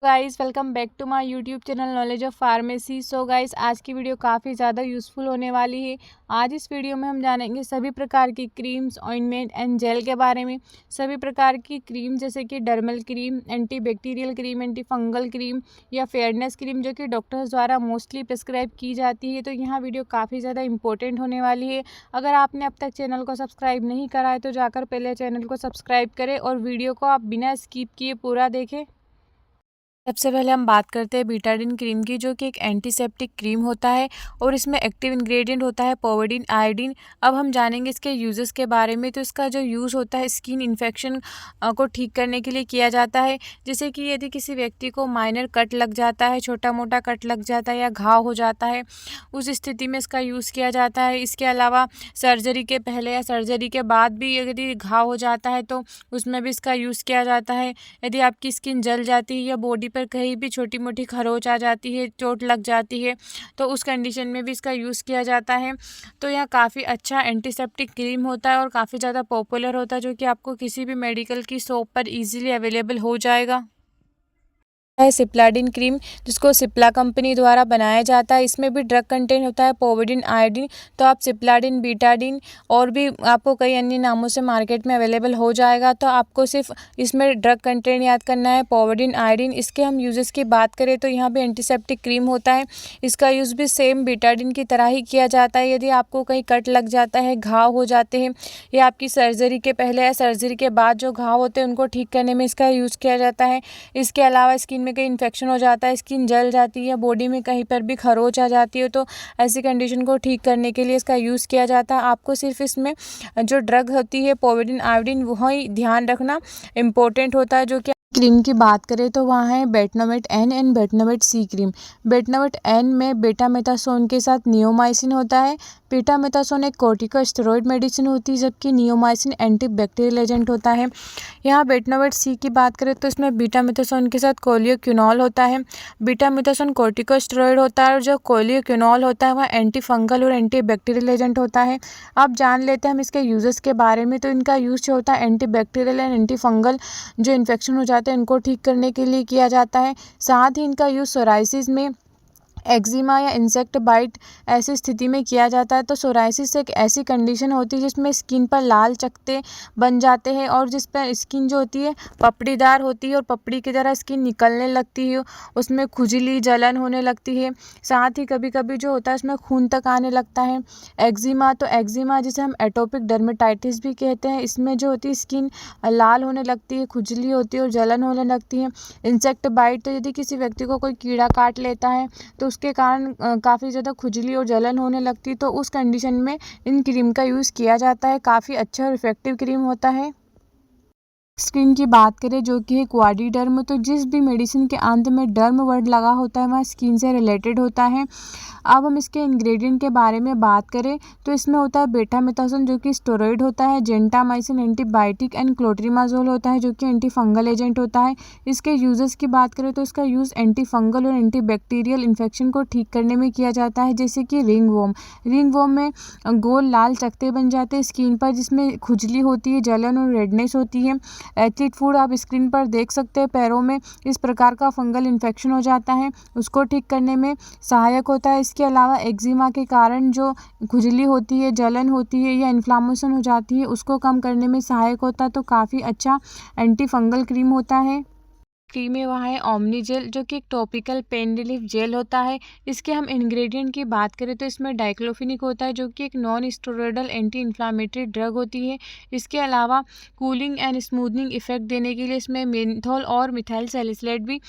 Guys welcome back to my YouTube channel knowledge of pharmacy. So guys आज की video काफ़ी ज़्यादा useful होने वाली है। आज इस वीडियो में हम जानेंगे सभी प्रकार की क्रीम्स, ऑइंटमेंट एंड जेल के बारे में। सभी प्रकार की क्रीम जैसे कि dermal cream, antibacterial cream, anti fungal cream या फेयरनेस क्रीम जो कि डॉक्टर्स द्वारा मोस्टली प्रिस्क्राइब की जाती है। तो यहाँ वीडियो काफ़ी ज़्यादा इंपॉर्टेंट होने वाली है। अगर आपने अब तक चैनल को सब्सक्राइब नहीं करा है तो जाकर पहले चैनल को सब्सक्राइब करें और वीडियो को आप बिना स्किप किए पूरा देखें। सबसे पहले हम बात करते हैं बीटाडिन क्रीम की, जो कि एक एंटीसेप्टिक क्रीम होता है और इसमें एक्टिव इंग्रेडिएंट होता है पोविडीन आयोडीन। अब हम जानेंगे इसके यूजेस के बारे में। तो इसका जो यूज़ होता है स्किन इन्फेक्शन को ठीक करने के लिए किया जाता है। जैसे कि यदि किसी व्यक्ति को माइनर कट लग जाता है, छोटा मोटा कट लग जाता है या घाव हो जाता है, उस स्थिति में इसका यूज़ किया जाता है। इसके अलावा सर्जरी के पहले या सर्जरी के बाद भी यदि घाव हो जाता है तो उसमें भी इसका यूज़ किया जाता है। यदि आपकी स्किन जल जाती है या बॉडी पर कहीं भी छोटी मोटी खरोच आ जाती है, चोट लग जाती है, तो उस कंडीशन में भी इसका यूज़ किया जाता है। तो यह काफ़ी अच्छा एंटीसेप्टिक क्रीम होता है और काफ़ी ज़्यादा पॉपुलर होता है, जो कि आपको किसी भी मेडिकल की शॉप पर इजीली अवेलेबल हो जाएगा। है सिप्लाडिन क्रीम, जिसको सिप्ला कंपनी द्वारा बनाया जाता है। इसमें भी ड्रग कंटेंट होता है पोविडीन आयोडीन। तो आप सिप्लाडिन, बीटाडिन और भी आपको कई अन्य नामों से मार्केट में अवेलेबल हो जाएगा। तो आपको सिर्फ इसमें ड्रग कंटेंट याद करना है, पोविडीन आयोडीन। इसके हम यूजेस की बात करें तो यहाँ पे एंटीसेप्टिक क्रीम होता है। इसका यूज़ भी सेम बीटाडिन की तरह ही किया जाता है। यदि आपको कहीं कट लग जाता है, घाव हो जाते हैं या आपकी सर्जरी के पहले या सर्जरी के बाद जो घाव होते हैं उनको ठीक करने में इसका यूज़ किया जाता है। इसके अलावा स्किन में कहीं इन्फेक्शन हो जाता है, स्किन जल जाती है, बॉडी में कहीं पर भी खरोच आ जाती है, तो ऐसी कंडीशन को ठीक करने के लिए इसका यूज़ किया जाता है। आपको सिर्फ इसमें जो ड्रग होती है पोविडीन आयोडीन वही ध्यान रखना इम्पोर्टेंट होता है। जो कि क्रीम की बात करें तो वहाँ है Betnovate N and Betnovate C cream. Betnovate N में बेटामेथासोन के साथ नियोमाइसिन होता है। बेटामेथासोन एक कॉर्टिकोस्टेरॉइड मेडिसिन होती है, जबकि नियोमाइसिन एंटीबैक्टीरियल एजेंट होता है। यहाँ बेटनोवेट सी की बात करें तो इसमें बीटामेथासोन के साथ कोलियोक्विनोल होता है। बीटामेथासोन कॉर्टिकोस्टेरॉइड होता है और जो कोलियोक्विनोल होता है वह एंटी फंगल और एंटीबैक्टीरियल एजेंट होता है। अब जान लेते हैं हम इसके यूजेस के बारे में। तो इनका यूज जो होता है एंटीबैक्टीरियल एंड एंटी फंगल जो इन्फेक्शन हो जाते हैं इनको ठीक करने के लिए किया जाता है। साथ ही इनका यूज़ सोराइसिस में, एक्जिमा या इंसेक्ट बाइट ऐसी स्थिति में किया जाता है। तो सोराइसिस एक ऐसी कंडीशन होती है जिसमें स्किन पर लाल चकत्ते बन जाते हैं और जिस पर स्किन जो होती है पपड़ीदार होती है और पपड़ी की तरह स्किन निकलने लगती है, उसमें खुजली जलन होने लगती है। साथ ही कभी कभी जो होता है उसमें खून तक आने लगता है। एक्जिमा, तो एक्जिमा जिसे हम एटोपिक डर्मेटाइटिस भी कहते हैं, इसमें जो होती है स्किन लाल होने लगती है, खुजली होती है और जलन होने लगती है। इंसेक्ट बाइट, तो यदि किसी व्यक्ति को कोई कीड़ा काट लेता है तो उसके कारण काफ़ी ज़्यादा खुजली और जलन होने लगती है। तो उस कंडीशन में इन क्रीम का यूज़ किया जाता है। काफ़ी अच्छा और इफेक्टिव क्रीम होता है। स्किन की बात करें जो कि है क्वाडीडर्म, तो जिस भी मेडिसिन के अंत में डर्म वर्ड लगा होता है वह स्किन से रिलेटेड होता है। अब हम इसके इंग्रेडिएंट के बारे में बात करें तो इसमें होता है बेटामेथासोन जो कि स्टेरॉइड होता है, जेंटामाइसिन एंटीबायोटिक एंड क्लोट्रिमाजोल होता है जो कि एंटी फंगल एजेंट होता है। इसके यूजेस की बात करें तो इसका यूज़ एंटी फंगल और एंटीबैक्टीरियल इन्फेक्शन को ठीक करने में किया जाता है। जैसे कि रिंग वॉर्म, रिंग वॉर्म में गोल लाल चकत्ते बन जाते हैं स्किन पर, जिसमें खुजली होती है, जलन और रेडनेस होती है। एथलीट फूड आप स्क्रीन पर देख सकते हैं, पैरों में इस प्रकार का फंगल इन्फेक्शन हो जाता है, उसको ठीक करने में सहायक होता है। इसके अलावा एक्जिमा के कारण जो खुजली होती है, जलन होती है या इन्फ्लामेशन हो जाती है, उसको कम करने में सहायक होता है। तो काफ़ी अच्छा एंटी फंगल क्रीम होता है। क्रीम में वहाँ है ओमनी जेल, जो कि एक टॉपिकल पेन रिलीफ जेल होता है। इसके हम इंग्रेडिएंट की बात करें तो इसमें डाइक्लोफिनिक होता है जो कि एक non steroidal anti inflammatory drug होती है। इसके अलावा कूलिंग एंड स्मूथनिंग इफेक्ट देने के लिए इसमें मेंथोल और मिथाइल सैलिसिलेट भी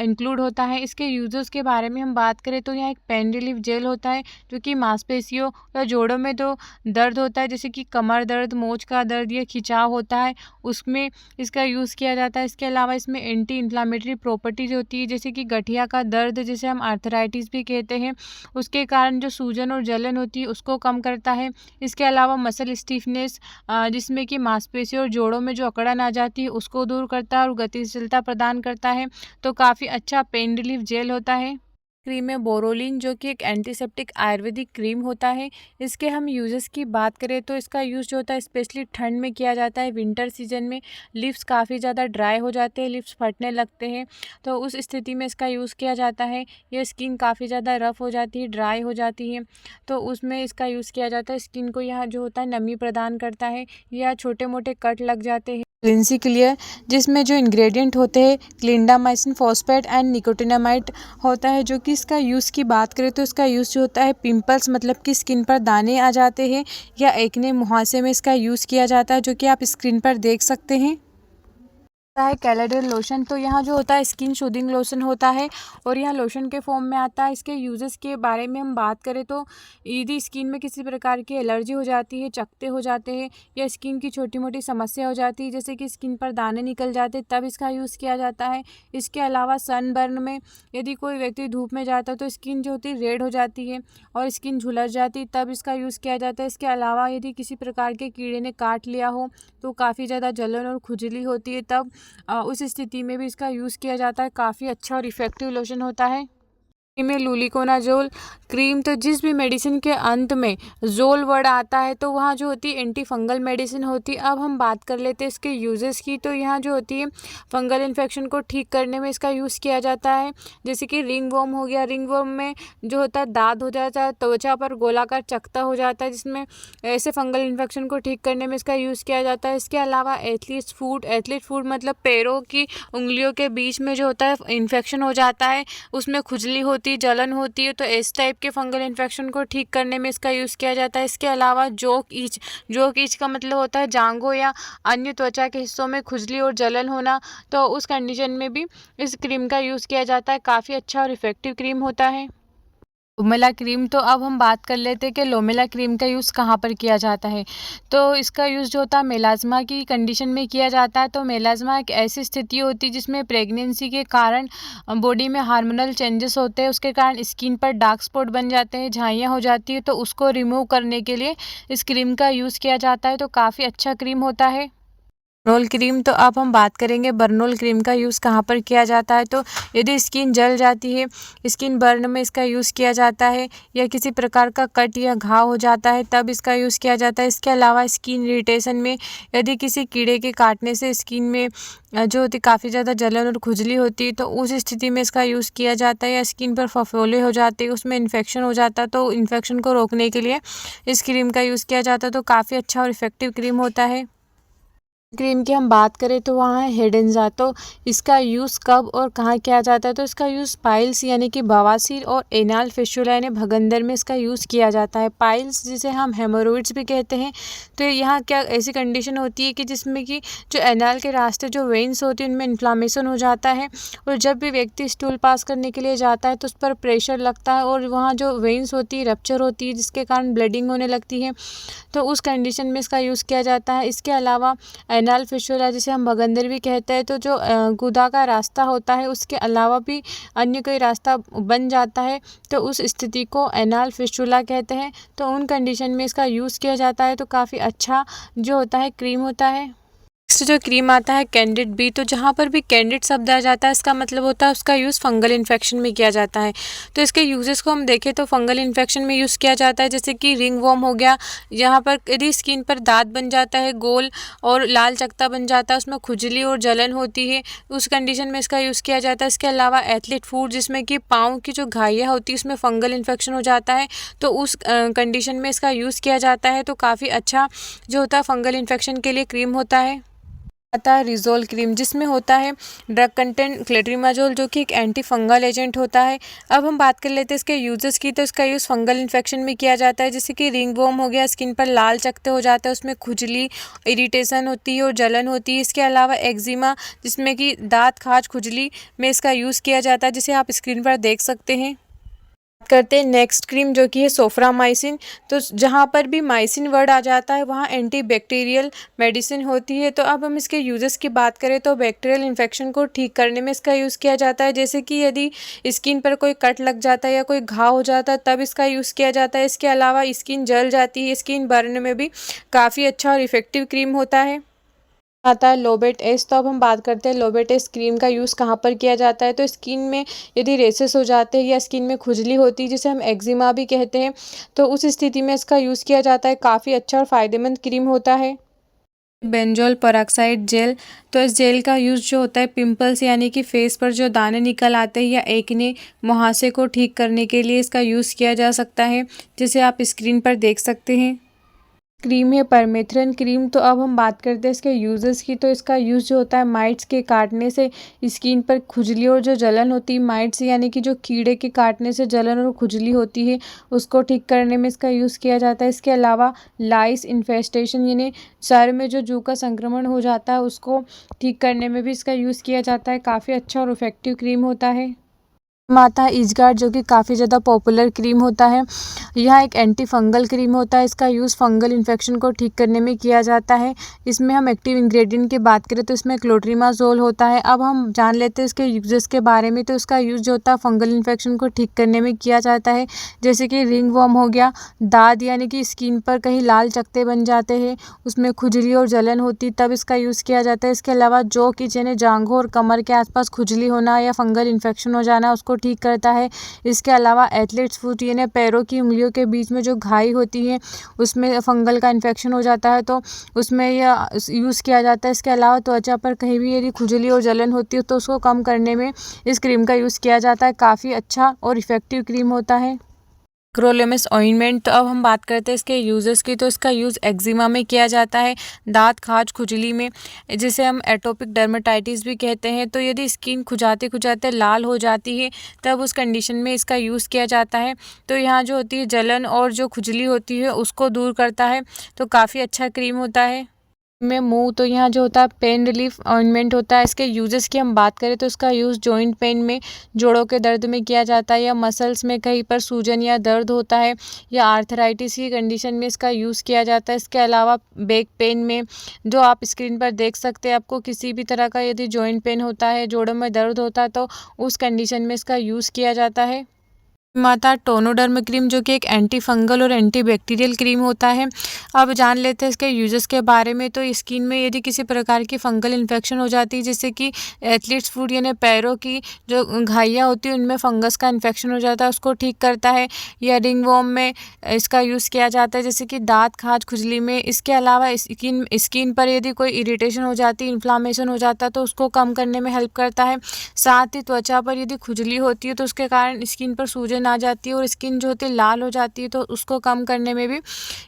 इंक्लूड होता है। इसके यूजर्स के बारे में हम बात करें तो यह एक पेन रिलीफ जेल होता है जो कि मांसपेशियों या जोड़ों में जो दर्द होता है, जैसे कि कमर दर्द, मोच का दर्द या खिंचाव होता है, उसमें इसका यूज़ किया जाता है। इसके अलावा इसमें एंटी इन्फ्लामेटरी प्रॉपर्टीज होती है, जैसे कि गठिया का दर्द जिसे हम आर्थराइटिस भी कहते हैं, उसके कारण जो सूजन और जलन होती है उसको कम करता है। इसके अलावा मसल स्टिफनेस, जिसमें कि मांसपेशियों और जोड़ों में जो अकड़न आ जाती है उसको दूर करता है और गतिशीलता प्रदान करता है। तो काफ़ी अच्छा पेन रिलीफ जेल होता है। क्रीम में बोरोलिन, जो कि एक एंटीसेप्टिक आयुर्वेदिक क्रीम होता है। इसके हम यूजेस की बात करें तो इसका यूज़ जो होता है स्पेशली ठंड में किया जाता है। विंटर सीजन में लिप्स काफ़ी ज़्यादा ड्राई हो जाते हैं, लिप्स फटने लगते हैं, तो उस स्थिति में इसका यूज़ किया जाता है। ये स्किन काफ़ी ज़्यादा रफ़ हो जाती है, ड्राई हो जाती है, तो उसमें इसका यूज़ किया जाता है। स्किन को यह जो होता है नमी प्रदान करता है, या छोटे मोटे कट लग जाते हैं। क्लिनसी क्लियर, जिसमें जो इंग्रेडिएंट होते हैं क्लिंडामाइसिन फॉस्फेट एंड निकोटिनामाइड होता है। जो कि इसका यूज़ की बात करें तो इसका यूज़ जो होता है पिंपल्स, मतलब कि स्किन पर दाने आ जाते हैं, या एक्ने मुहासे में इसका यूज़ किया जाता है, जो कि आप स्क्रीन पर देख सकते हैं। है कैलेडर लोशन, तो यहाँ जो होता है स्किन सूदिंग लोशन होता है, और यह लोशन के फॉर्म में आता है। इसके यूजेस के बारे में हम बात करें तो यदि स्किन में किसी प्रकार की एलर्जी हो जाती है, चकत्ते हो जाते हैं, या स्किन की छोटी मोटी समस्या हो जाती है, जैसे कि स्किन पर दाने निकल जाते हैं, तब इसका यूज़ किया जाता है। इसके अलावा सनबर्न में यदि कोई व्यक्ति धूप में जाता है तो स्किन जो होती है रेड हो जाती है और स्किन झुलस जाती है, तब इसका यूज़ किया जाता है। इसके अलावा यदि किसी प्रकार के कीड़े ने काट लिया हो तो काफ़ी ज़्यादा जलन और खुजली होती है, तब उस स्थिति में भी इसका यूज़ किया जाता है। काफ़ी अच्छा और इफ़ेक्टिव लोशन होता है। में लूलिकोनाजोल क्रीम, तो जिस भी मेडिसिन के अंत में जोल वर्ड आता है तो वहाँ जो होती है एंटी फंगल मेडिसिन होती है। अब हम बात कर लेते हैं इसके यूजेस की, तो यहाँ जो होती है फंगल इन्फेक्शन को ठीक करने में इसका यूज़ किया जाता है। जैसे कि रिंग वर्म हो गया, रिंग वर्म में जो होता है दाद हो जाता है, त्वचा पर गोलाकार चकत्ता हो जाता है, जिसमें ऐसे फंगल इन्फेक्शन को ठीक करने में इसका यूज़ किया जाता है। इसके अलावा एथलीट फूड मतलब पैरों की उंगलियों के बीच में जो होता है इन्फेक्शन हो जाता है, उसमें खुजली होती है, जलन होती है, तो इस टाइप के फंगल इन्फेक्शन को ठीक करने में इसका यूज़ किया जाता है। इसके अलावा जोक ईच का मतलब होता है जांघों या अन्य त्वचा के हिस्सों में खुजली और जलन होना, तो उस कंडीशन में भी इस क्रीम का यूज़ किया जाता है। काफ़ी अच्छा और इफ़ेक्टिव क्रीम होता है। लोमेला क्रीम, तो अब हम बात कर लेते हैं कि लोमेला क्रीम का यूज़ कहाँ पर किया जाता है। तो इसका यूज़ जो होता है मेलाज्मा की कंडीशन में किया जाता है। तो मेलाज्मा एक ऐसी स्थिति होती है जिसमें प्रेगनेंसी के कारण बॉडी में हार्मोनल चेंजेस होते हैं, उसके कारण स्किन पर डार्क स्पॉट बन जाते हैं, झाइयाँ हो जाती है, तो उसको रिमूव करने के लिए इस क्रीम का यूज़ किया जाता है। तो काफ़ी अच्छा क्रीम होता है। बर्नोल क्रीम, तो अब हम बात करेंगे बर्नोल क्रीम का यूज़ कहाँ पर किया जाता है। तो यदि स्किन जल जाती है, स्किन बर्न में इसका यूज़ किया जाता है, या किसी प्रकार का कट या घाव हो जाता है तब इसका यूज़ किया जाता है। इसके अलावा स्किन इरिटेशन में यदि किसी कीड़े के काटने से स्किन में जो होती काफ़ी ज़्यादा जलन और खुजली होती है, तो उस स्थिति में इसका यूज़ किया जाता है। या स्किन पर फफोले हो जाते हैं, उसमें इन्फेक्शन हो जाता है, तो इन्फेक्शन को रोकने के लिए इस क्रीम का यूज़ किया जाता है। तो काफ़ी अच्छा और इफ़ेक्टिव क्रीम होता है। क्रीम की हम बात करें तो वहाँ है हिडेंजा, तो इसका यूज़ कब और कहाँ किया जाता है। तो इसका यूज़ पाइल्स यानी कि बवासीर और एनाल फिस्टुला यानी भगंदर में इसका यूज़ किया जाता है। पाइल्स जिसे हम हेमोरॉइड्स भी कहते हैं, तो यहाँ क्या ऐसी कंडीशन होती है कि जिसमें कि जो एनाल के रास्ते जो वेन्स होती है उनमें इन्फ्लामेशन हो जाता है, और जब भी व्यक्ति स्टूल पास करने के लिए जाता है तो उस पर प्रेशर लगता है, और वहाँ जो वेन्स होती है रप्चर होती है, जिसके कारण ब्लीडिंग होने लगती है, तो उस कंडीशन में इसका यूज़ किया जाता है। इसके अलावा एनाल फिस्टुला जिसे हम भगंदर भी कहते हैं, तो जो गुदा का रास्ता होता है उसके अलावा भी अन्य कोई रास्ता बन जाता है, तो उस स्थिति को एनाल फिस्टुला कहते हैं। तो उन कंडीशन में इसका यूज़ किया जाता है। तो काफ़ी अच्छा जो होता है क्रीम होता है। नेक्स्ट जो क्रीम आता है कैंडिड बी, तो जहाँ पर भी कैंडिड शब्द आ जाता है इसका मतलब होता है उसका यूज़ फंगल इन्फेक्शन में किया जाता है। तो इसके यूजेस को हम देखें तो फंगल इन्फेक्शन में यूज़ किया जाता है, जैसे कि रिंग वर्म हो गया, यहाँ पर यदि स्किन पर दांत बन जाता है गोल और लाल चकत्ता बन जाता है, उसमें खुजली और जलन होती है, उस कंडीशन में इसका यूज़ किया जाता है। इसके अलावा एथलीट फूड, जिसमें कि पाँव की जो घाइयाँ होती है उसमें फंगल इन्फेक्शन हो जाता है, तो उस कंडीशन में इसका यूज़ किया जाता है। तो काफ़ी अच्छा जो होता है फंगल इन्फेक्शन के लिए क्रीम होता है। आता है रिजोल क्रीम, जिसमें होता है ड्रग कंटेंट क्लेट्रीमाजोल, जो कि एक एंटी फंगल एजेंट होता है। अब हम बात कर लेते हैं इसके यूजेस की, तो इसका यूज़ फंगल इन्फेक्शन में किया जाता है, जैसे कि रिंग वर्म हो गया, स्किन पर लाल चकत्ते हो जाता है, उसमें खुजली इरिटेशन होती है और जलन होती है। इसके अलावा एक्जिमा, जिसमें कि दांत खाज खुजली में इसका यूज़ किया जाता है, जिसे आप स्क्रीन पर देख सकते हैं। करते हैं नेक्स्ट क्रीम जो कि है सोफ्रामाइसिन, तो जहाँ पर भी माइसिन वर्ड आ जाता है वहाँ एंटी बैक्टीरियल मेडिसिन होती है। तो अब हम इसके यूजेस की बात करें तो बैक्टीरियल इन्फेक्शन को ठीक करने में इसका यूज़ किया जाता है, जैसे कि यदि स्किन पर कोई कट लग जाता है या कोई घाव हो जाता है तब इसका यूज़ किया जाता है। इसके अलावा स्किन जल जाती है, स्किन बर्न में भी काफ़ी अच्छा और इफ़ेक्टिव क्रीम होता है। आता है लोबेट एस। तो अब हम बात करते हैं लोबेट एस क्रीम का यूज़ कहाँ पर किया जाता है। तो स्किन में यदि रेसेस हो जाते हैं या स्किन में खुजली होती है जिसे हम एक्जिमा भी कहते हैं, तो उस स्थिति में इसका यूज़ किया जाता है। काफ़ी अच्छा और फ़ायदेमंद क्रीम होता है। Benzoyl peroxide gel. तो इस जेल का यूज़ जो होता है पिंपल्स यानी कि फेस पर जो दाने निकल आते हैं या एक्ने मुहासे को ठीक करने के लिए इसका यूज़ किया जा सकता है, जिसे आप स्क्रीन पर देख सकते हैं। क्रीम है परमेथ्रिन क्रीम। तो अब हम बात करते हैं इसके यूजेस की। तो इसका यूज़ जो होता है माइट्स के काटने से स्किन पर खुजली और जो जलन होती है, माइट्स यानी कि जो कीड़े के काटने से जलन और खुजली होती है, उसको ठीक करने में इसका यूज़ किया जाता है। इसके अलावा लाइस इन्फेस्टेशन यानी सर में जो जू का संक्रमण हो जाता है उसको ठीक करने में भी इसका यूज़ किया जाता है। काफ़ी अच्छा और इफेक्टिव क्रीम होता है। आता है इजगार्ड, जो कि काफ़ी ज़्यादा पॉपुलर क्रीम होता है। यह एक एंटी फंगल क्रीम होता है। इसका यूज़ फंगल इन्फेक्शन को ठीक करने में किया जाता है। इसमें हम एक्टिव इंग्रेडिएंट की बात करें तो इसमें क्लोट्रिमाजोल होता है। अब हम जान लेते हैं इसके यूजेस के बारे में। तो इसका यूज़ जो होता है फंगल इन्फेक्शन को ठीक करने में किया जाता है, जैसे कि रिंग वर्म हो गया, दाद यानी कि स्किन पर कहीं लाल चकत्ते बन जाते हैं, उसमें खुजली और जलन होती, तब इसका यूज़ किया जाता है। इसके अलावा जो कि जिन्हें जांघों और कमर के आसपास खुजली होना या फंगल इन्फेक्शन हो जाना उसको ठीक करता है। इसके अलावा एथलीट्स फुट यानी पैरों की उंगलियों के बीच में जो घाई होती है उसमें फंगल का इन्फेक्शन हो जाता है, तो उसमें यह यूज़ किया जाता है। इसके अलावा त्वचा पर कहीं भी यदि खुजली और जलन होती है तो उसको कम करने में इस क्रीम का यूज़ किया जाता है। काफ़ी अच्छा और इफ़ेक्टिव क्रीम होता है। एक्रोलेमिस ऑइंटमेंट। तो अब हम बात करते हैं इसके यूजेस की। तो इसका यूज़ एक्जिमा में किया जाता है, दांत खाज खुजली में, जिसे हम एटोपिक डर्मेटाइटिस भी कहते हैं। तो यदि स्किन खुजाते खुजाते लाल हो जाती है तब उस कंडीशन में इसका यूज़ किया जाता है। तो यहाँ जो होती है जलन और जो खुजली होती है उसको दूर करता है। तो काफ़ी अच्छा क्रीम होता है। में मुँह। तो यहाँ जो होता है पेन रिलीफ ऑइंटमेंट होता है। इसके यूजेस की हम बात करें तो इसका यूज़ जॉइंट पेन में, जोड़ों के दर्द में किया जाता है, या मसल्स में कहीं पर सूजन या दर्द होता है, या आर्थराइटिस की कंडीशन में इसका यूज़ किया जाता है। इसके अलावा बैक पेन में, जो आप स्क्रीन पर देख सकते हैं, आपको किसी भी तरह का यदि जॉइंट पेन होता है, जोड़ों में दर्द होता है, तो उस कंडीशन में इसका यूज़ किया जाता है। माता टोनोडर्म क्रीम, जो कि एक एंटी फंगल और एंटी बैक्टीरियल क्रीम होता है। अब जान लेते हैं इसके यूजेस के बारे में। तो स्किन में यदि किसी प्रकार की फंगल इन्फेक्शन हो जाती है, जैसे कि एथलीट्स फुट यानी पैरों की जो घाइयाँ होती हैं उनमें फंगस का इन्फेक्शन हो जाता है, उसको ठीक करता है। या रिंग वॉर्म में इसका यूज़ किया जाता है, जैसे कि दांत खाज खुजली में। इसके अलावा स्किन पर यदि कोई इरिटेशन हो जाती है, इन्फ्लामेशन हो जाता है, तो उसको कम करने में हेल्प करता है। साथ ही त्वचा पर यदि खुजली होती है तो उसके कारण स्किन पर सूजन आ जाती है और स्किन जो होती है लाल हो जाती है, तो उसको कम करने में भी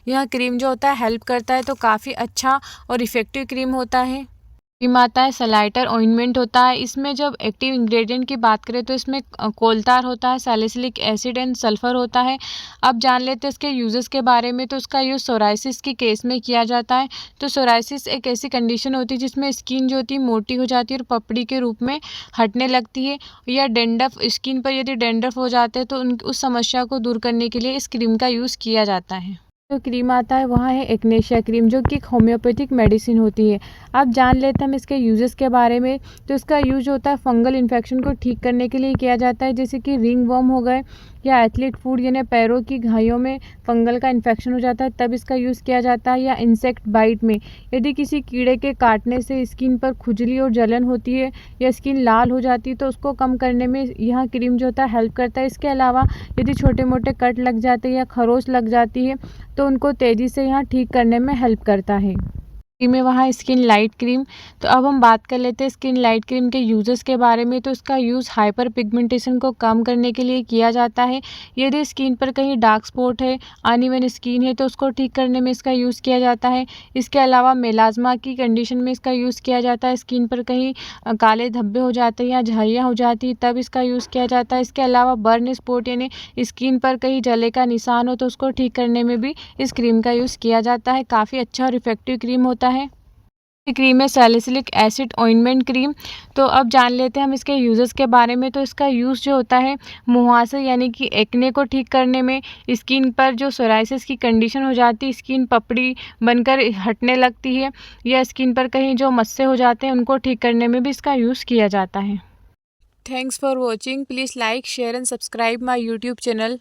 यह क्रीम जो होता है हेल्प करता है। तो काफ़ी अच्छा और इफ़ेक्टिव क्रीम होता है। क्रीम आता है सलाइटर ऑइंटमेंट होता है। इसमें जब एक्टिव इंग्रेडिएंट की बात करें तो इसमें कोलतार होता है, सैलिसिलिक एसिड एंड सल्फर होता है। अब जान लेते हैं इसके यूजेस के बारे में। तो इसका यूज़ सोराइसिस के केस में किया जाता है। तो सोराइसिस एक ऐसी कंडीशन होती है जिसमें स्किन जो होती है मोटी हो जाती है और पपड़ी के रूप में हटने लगती है, या डेंड्रफ, स्किन पर यदि डेंड्रफ हो जाते हैं तो उस समस्या को दूर करने के लिए इस क्रीम का यूज़ किया जाता है। जो क्रीम आता है वहाँ है एक्नेशिया क्रीम, जो कि एक होम्योपैथिक मेडिसिन होती है। अब जान लेते हैं हम इसके यूजेस के बारे में। तो इसका यूज होता है फंगल इन्फेक्शन को ठीक करने के लिए किया जाता है, जैसे कि रिंग वर्म हो गए, या एथलीट फुट यानी पैरों की घाइयों में फंगल का इन्फेक्शन हो जाता है तब इसका यूज़ किया जाता है। या इंसेक्ट बाइट में, यदि किसी कीड़े के काटने से स्किन पर खुजली और जलन होती है या स्किन लाल हो जाती है तो उसको कम करने में यह क्रीम जो होता है हेल्प करता है। इसके अलावा यदि छोटे मोटे कट लग जाते हैं या खरोच लग जाती है तो उनको तेज़ी से यहाँ ठीक करने में हेल्प करता है। में वहाँ स्किन लाइट क्रीम। तो अब हम बात कर लेते हैं स्किन लाइट क्रीम के यूजेस के बारे में। तो इसका यूज़ हाइपर पिगमेंटेशन को कम करने के लिए किया जाता है। यदि स्किन पर कहीं डार्क स्पॉट है, अनइवन स्किन है, तो उसको ठीक करने में इसका यूज़ किया जाता है। इसके अलावा मेलाज्मा की कंडीशन में इसका यूज़ किया जाता है। स्किन पर कहीं काले धब्बे हो जाते हैं या झाइयाँ हो जाती है तब इसका यूज़ किया जाता है। इसके अलावा बर्न स्पॉट यानी स्किन पर कहीं जले का निशान हो तो उसको ठीक करने में भी इस क्रीम का यूज़ किया जाता है। काफ़ी अच्छा और इफेक्टिव क्रीम होता है। क्रीम है सैलिसिलिक एसिड ऑइंटमेंट क्रीम। तो अब जान लेते हैं हम इसके यूजेस के बारे में। तो इसका यूज़ जो होता है मुहासे यानी कि एक्ने को ठीक करने में, स्किन पर जो सोराइसिस की कंडीशन हो जाती है, स्किन पपड़ी बनकर हटने लगती है, या स्किन पर कहीं जो मस्से हो जाते हैं उनको ठीक करने में भी इसका यूज़ किया जाता है। Thanks for watching. Please like, share and subscribe my YouTube channel.